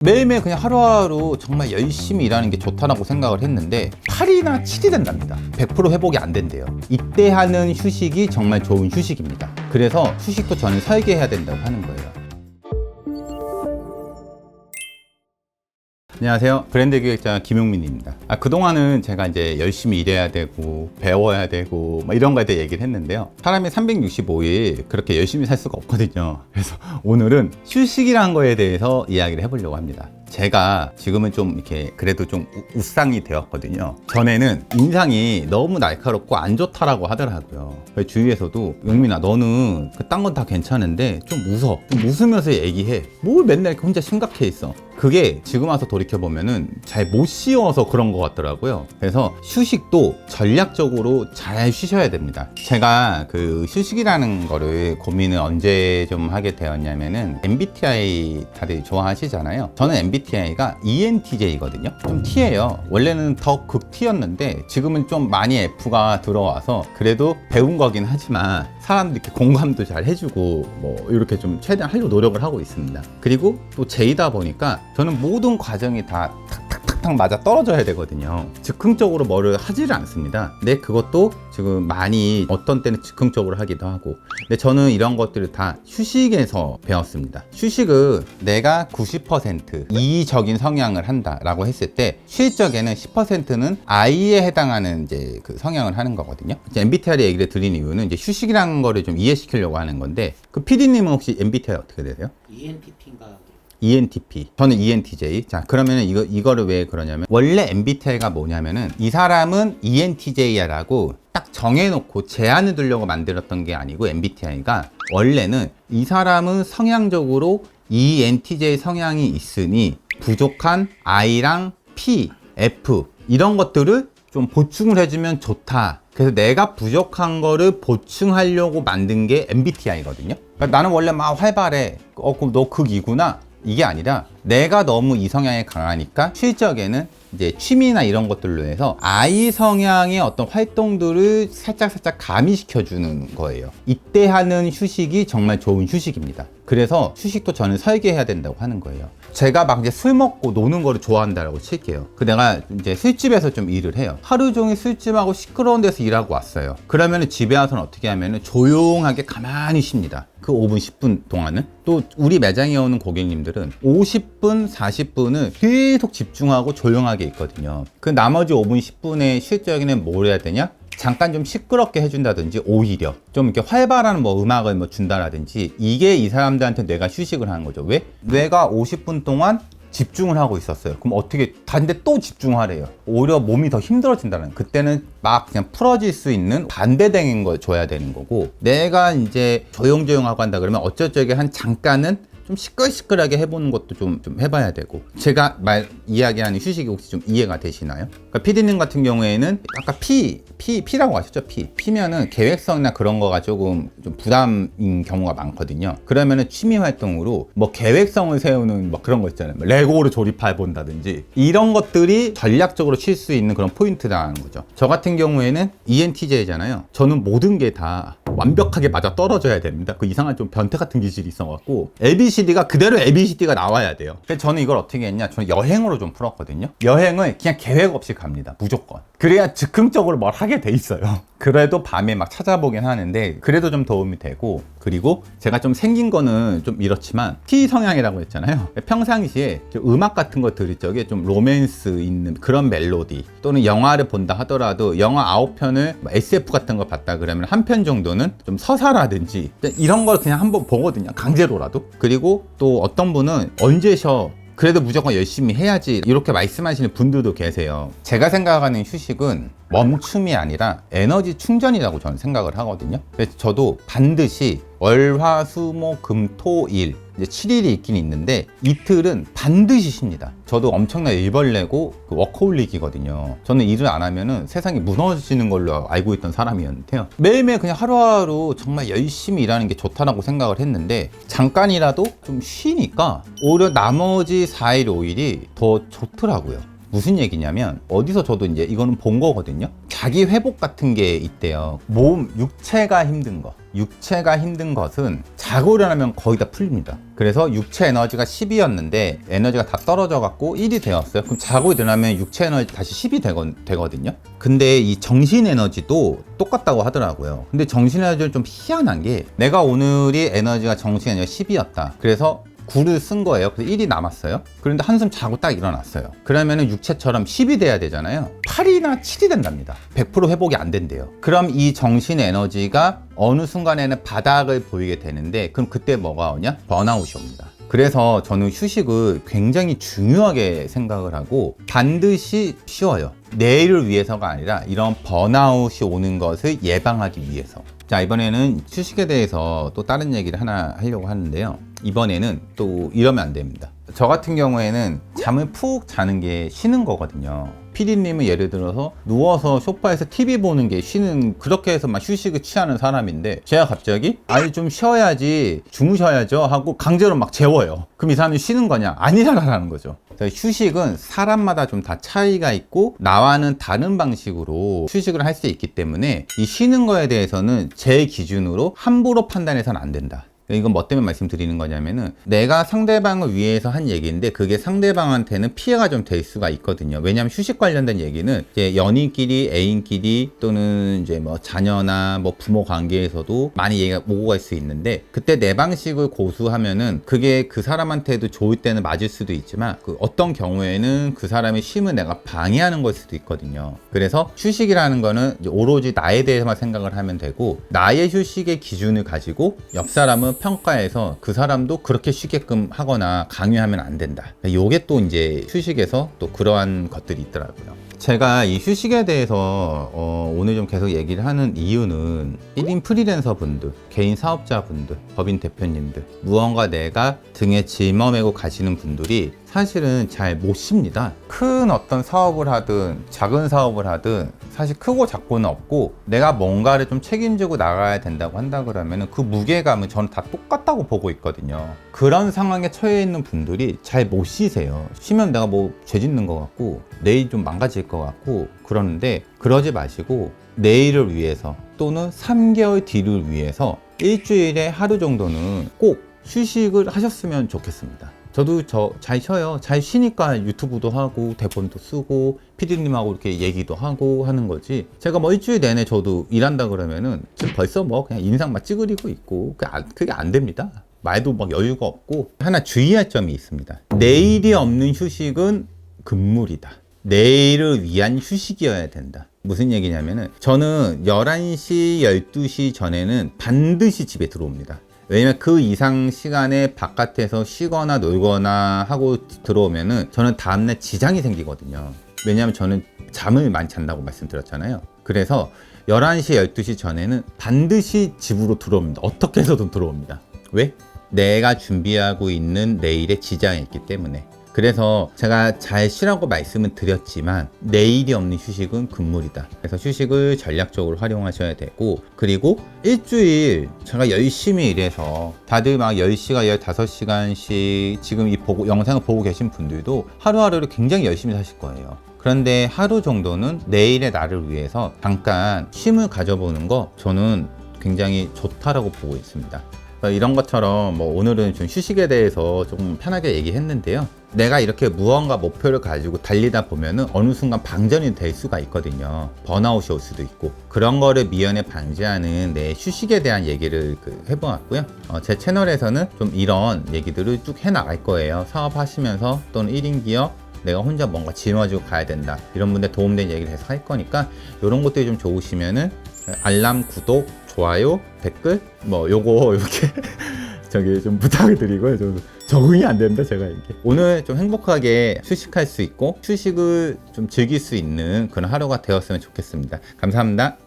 매일매일 그냥 하루하루 정말 열심히 일하는 게 좋다라고 생각을 했는데 8일이나 7일 된답니다. 100% 회복이 안 된대요. 이때 하는 휴식이 정말 좋은 휴식입니다. 그래서 휴식도 저는 설계해야 된다고 하는 거예요. 안녕하세요. 브랜드 기획자 김용민입니다. 그동안은 제가 이제 열심히 일해야 되고 배워야 되고 이런 거에 대해 얘기를 했는데요. 사람이 365일 그렇게 열심히 살 수가 없거든요. 그래서 오늘은 휴식이란 거에 대해서 이야기를 해보려고 합니다. 제가 지금은 좀 이렇게 그래도 좀 우상이 되었거든요. 전에는 인상이 너무 날카롭고 안 좋다라고 하더라고요. 주위에서도 용민아 너는 딴 건 다 괜찮은데 좀 웃어. 좀 웃으면서 얘기해. 뭘 맨날 이렇게 혼자 심각해 있어. 그게 지금 와서 돌이켜보면은 잘 못 쉬어서 그런 것 같더라고요. 그래서 휴식도 전략적으로 잘 쉬셔야 됩니다. 제가 그 휴식이라는 거를 고민을 언제 좀 하게 되었냐면은 MBTI 다들 좋아하시잖아요. 저는 MBTI가 ENTJ거든요. 좀 T예요. 원래는 더 극 T였는데 지금은 좀 많이 F가 들어와서 그래도 배운 거긴 하지만 사람들이 이렇게 공감도 잘 해주고 뭐 이렇게 좀 최대한 하려고 노력을 하고 있습니다. 그리고 또 J다 보니까 저는 모든 과정이 다 탁탁탁탁 맞아 떨어져야 되거든요. 즉흥적으로 뭐를 하지를 않습니다. 근데 그것도 지금 많이 어떤 때는 즉흥적으로 하기도 하고, 근데 저는 이런 것들을 다 휴식에서 배웠습니다. 휴식은 내가 90% 이의적인 성향을 한다라고 했을 때 실적에는 10%는 I에 해당하는 이제 그 성향을 하는 거거든요. MBTI 얘기를 드린 이유는 이제 휴식이라는 거를 좀 이해시키려고 하는 건데, 그 PD님은 혹시 MBTI 어떻게 되세요? ENTP인가? ENTP. 저는 ENTJ. 자, 그러면은 이거를 왜 그러냐면, 원래 MBTI가 뭐냐면은, 이 사람은 ENTJ야라고 딱 정해놓고 제한을 두려고 만들었던 게 아니고, MBTI가 원래는 이 사람은 성향적으로 ENTJ 성향이 있으니 부족한 I랑 P, F 이런 것들을 좀 보충을 해주면 좋다. 그래서 내가 부족한 거를 보충하려고 만든 게 MBTI거든요. 그러니까 나는 원래 막 활발해. 그럼 너 극이구나. 이게 아니라 내가 너무 이 성향에 강하니까 실적에는 이제 취미나 이런 것들로 해서 I 성향의 어떤 활동들을 살짝 가미시켜 주는 거예요. 이때 하는 휴식이 정말 좋은 휴식입니다. 그래서 휴식도 저는 설계해야 된다고 하는 거예요. 제가 막 이제 술 먹고 노는 거를 좋아한다라고 칠게요. 내가 이제 술집에서 좀 일을 해요. 하루 종일 술집하고 시끄러운 데서 일하고 왔어요. 그러면 집에 와서는 어떻게 하면은 조용하게 가만히 쉽니다. 그 5분, 10분 동안은. 또 우리 매장에 오는 고객님들은 50분, 40분을 계속 집중하고 조용하게 있거든요. 그 나머지 5분, 10분의 실적에는 뭘 해야 되냐? 잠깐 좀 시끄럽게 해준다든지, 오히려 좀 이렇게 활발한 뭐 음악을 뭐 준다라든지, 이게 이 사람들한테 뇌가 휴식을 하는 거죠. 왜? 뇌가 50분 동안 집중을 하고 있었어요. 그럼 어떻게 다른데 또 집중하래요. 오히려 몸이 더 힘들어진다는, 그때는 막 그냥 풀어질 수 있는 반대되는 걸 줘야 되는 거고, 내가 이제 조용조용하고 한다 그러면 어쩔적에 한 잠깐은 좀 시끌시끌하게 해보는 것도 좀 해봐야 되고. 제가 이야기하는 휴식이 혹시 좀 이해가 되시나요? 그러니까 PD님 같은 경우에는 아까 P라고 하셨죠? P면은 계획성이나 그런 거가 조금 좀 부담인 경우가 많거든요. 그러면은 취미 활동으로 뭐 계획성을 세우는 뭐 그런 거 있잖아요. 뭐 레고를 조립해 본다든지, 이런 것들이 전략적으로 칠 수 있는 그런 포인트라는 거죠. 저 같은 경우에는 ENTJ잖아요. 저는 모든 게 다 완벽하게 맞아 떨어져야 됩니다. 그 이상한 좀 변태 같은 기질이 있어갖고 ABCD가 그대로 ABCD가 나와야 돼요. 그래서 저는 이걸 어떻게 했냐, 저는 여행으로 좀 풀었거든요. 여행을 그냥 계획 없이 갑니다. 무조건. 그래야 즉흥적으로 뭘 하게 돼 있어요. 그래도 밤에 막 찾아보긴 하는데 그래도 좀 도움이 되고, 그리고 제가 좀 생긴 거는 좀 이렇지만 T 성향이라고 했잖아요. 평상시에 음악 같은 거 들을 적에 좀 로맨스 있는 그런 멜로디, 또는 영화를 본다 하더라도 영화 9편을 SF 같은 거 봤다 그러면 한 편 정도는 좀 서사라든지 이런 걸 그냥 한번 보거든요. 강제로라도. 그리고 또 어떤 분은 언제 쉬어? 그래도 무조건 열심히 해야지, 이렇게 말씀하시는 분들도 계세요. 제가 생각하는 휴식은 멈춤이 아니라 에너지 충전이라고 저는 생각을 하거든요. 그래서 저도 반드시 월, 화, 수, 목, 금, 토, 일, 이제 7일이 있긴 있는데 이틀은 반드시 쉽니다. 저도 엄청나게 일벌레고 그 워커홀릭이거든요. 저는 일을 안 하면은 세상이 무너지는 걸로 알고 있던 사람이었는데요. 매일매일 그냥 하루하루 정말 열심히 일하는 게 좋다라고 생각을 했는데, 잠깐이라도 좀 쉬니까 오히려 나머지 4일, 5일이 더 좋더라고요. 무슨 얘기냐면, 어디서 저도 이제 이거는 본 거거든요. 자기 회복 같은 게 있대요. 몸, 육체가 힘든 거. 육체가 힘든 것은 자고 일어나면 거의 다 풀립니다. 그래서 육체 에너지가 10이었는데 에너지가 다 떨어져 갖고 1이 되었어요. 그럼 자고 일어나면 육체 에너지 다시 10이 되거든요. 근데 이 정신 에너지도 똑같다고 하더라고요. 근데 정신 에너지는 좀 희한한 게 내가 오늘이 에너지가 정신 에너지가 10이었다. 그래서 9를 쓴 거예요. 그래서 1이 남았어요. 그런데 한숨 자고 딱 일어났어요. 그러면은 육체처럼 10이 돼야 되잖아요. 8이나 7이 된답니다. 100% 회복이 안 된대요. 그럼 이 정신 에너지가 어느 순간에는 바닥을 보이게 되는데 그럼 그때 뭐가 오냐? 번아웃이 옵니다. 그래서 저는 휴식을 굉장히 중요하게 생각을 하고 반드시 쉬어요. 내일을 위해서가 아니라 이런 번아웃이 오는 것을 예방하기 위해서. 자, 이번에는 휴식에 대해서 또 다른 얘기를 하나 하려고 하는데요. 이번에는 또 이러면 안 됩니다. 저 같은 경우에는 잠을 푹 자는 게 쉬는 거거든요. PD님은 예를 들어서 누워서 소파에서 TV 보는 게 쉬는, 그렇게 해서 막 휴식을 취하는 사람인데 제가 갑자기 아니 좀 쉬어야지, 주무셔야죠 하고 강제로 막 재워요. 그럼 이 사람이 쉬는 거냐? 아니라는 거죠. 휴식은 사람마다 좀 다 차이가 있고 나와는 다른 방식으로 휴식을 할 수 있기 때문에 이 쉬는 거에 대해서는 제 기준으로 함부로 판단해서는 안 된다. 이건 뭐 때문에 말씀드리는 거냐면은 내가 상대방을 위해서 한 얘기인데 그게 상대방한테는 피해가 좀 될 수가 있거든요. 왜냐하면 휴식 관련된 얘기는 이제 연인끼리, 애인끼리 또는 이제 뭐 자녀나 뭐 부모 관계에서도 많이 얘기가 오고 갈 수 있는데 그때 내 방식을 고수하면은 그게 그 사람한테도 좋을 때는 맞을 수도 있지만 그 어떤 경우에는 그 사람의 쉼을 내가 방해하는 걸 수도 있거든요. 그래서 휴식이라는 거는 이제 오로지 나에 대해서만 생각을 하면 되고 나의 휴식의 기준을 가지고 옆 사람은 평가해서 그 사람도 그렇게 쉬게끔 하거나 강요하면 안 된다. 요게 또 이제 휴식에서 또 그러한 것들이 있더라고요. 제가 이 휴식에 대해서 오늘 좀 계속 얘기를 하는 이유는 1인 프리랜서 분들, 개인 사업자 분들, 법인 대표님들, 무언가 내가 등에 짊어매고 가시는 분들이 사실은 잘 못 쉽니다. 큰 어떤 사업을 하든 작은 사업을 하든 사실 크고 작고는 없고 내가 뭔가를 좀 책임지고 나가야 된다고 한다 그러면 그 무게감은 저는 다 똑같다고 보고 있거든요. 그런 상황에 처해 있는 분들이 잘 못 쉬세요. 쉬면 내가 뭐 죄 짓는 것 같고 내일 좀 망가질 것 같고 그러는데 그러지 마시고 내일을 위해서 또는 3개월 뒤를 위해서 일주일에 하루 정도는 꼭 휴식을 하셨으면 좋겠습니다. 저도 잘 쉬어요. 잘 쉬니까 유튜브도 하고 대본도 쓰고 PD님하고 이렇게 얘기도 하고 하는 거지. 제가 뭐 일주일 내내 저도 일한다 그러면은 지금 벌써 뭐 그냥 인상만 찌그리고 있고 그게 안 됩니다. 말도 막 여유가 없고. 하나 주의할 점이 있습니다. 내일이 없는 휴식은 금물이다. 내일을 위한 휴식이어야 된다. 무슨 얘기냐면은 저는 11시, 12시 전에는 반드시 집에 들어옵니다. 왜냐면 그 이상 시간에 바깥에서 쉬거나 놀거나 하고 들어오면은 저는 다음날 지장이 생기거든요. 왜냐면 저는 잠을 많이 잔다고 말씀드렸잖아요. 그래서 11시, 12시 전에는 반드시 집으로 들어옵니다. 어떻게 해서든 들어옵니다. 왜? 내가 준비하고 있는 내일의 지장이 있기 때문에. 그래서 제가 잘 쉬라고 말씀은 드렸지만 내일이 없는 휴식은 금물이다. 그래서 휴식을 전략적으로 활용하셔야 되고, 그리고 일주일 제가 열심히 일해서 다들 막 10시간, 15시간씩 지금 이 영상을 보고 계신 분들도 하루하루를 굉장히 열심히 사실 거예요. 그런데 하루 정도는 내일의 나를 위해서 잠깐 쉼을 가져보는 거 저는 굉장히 좋다라고 보고 있습니다. 이런 것처럼 뭐 오늘은 좀 휴식에 대해서 조금 편하게 얘기했는데요. 내가 이렇게 무언가 목표를 가지고 달리다 보면은 어느 순간 방전이 될 수가 있거든요. 번아웃이 올 수도 있고. 그런 거를 미연에 방지하는 내 휴식에 대한 얘기를 해보았고요. 제 채널에서는 좀 이런 얘기들을 쭉 해나갈 거예요. 사업하시면서 또는 1인 기업, 내가 혼자 뭔가 짊어지고 가야 된다. 이런 분들 도움된 얘기를 해서 할 거니까 이런 것들이 좀 좋으시면은 알람, 구독, 좋아요, 댓글 뭐 요거 이렇게 저기 좀 부탁을 드리고요. 좀 적응이 안 됩니다, 제가 이게. 오늘 좀 행복하게 휴식할 수 있고 휴식을 좀 즐길 수 있는 그런 하루가 되었으면 좋겠습니다. 감사합니다.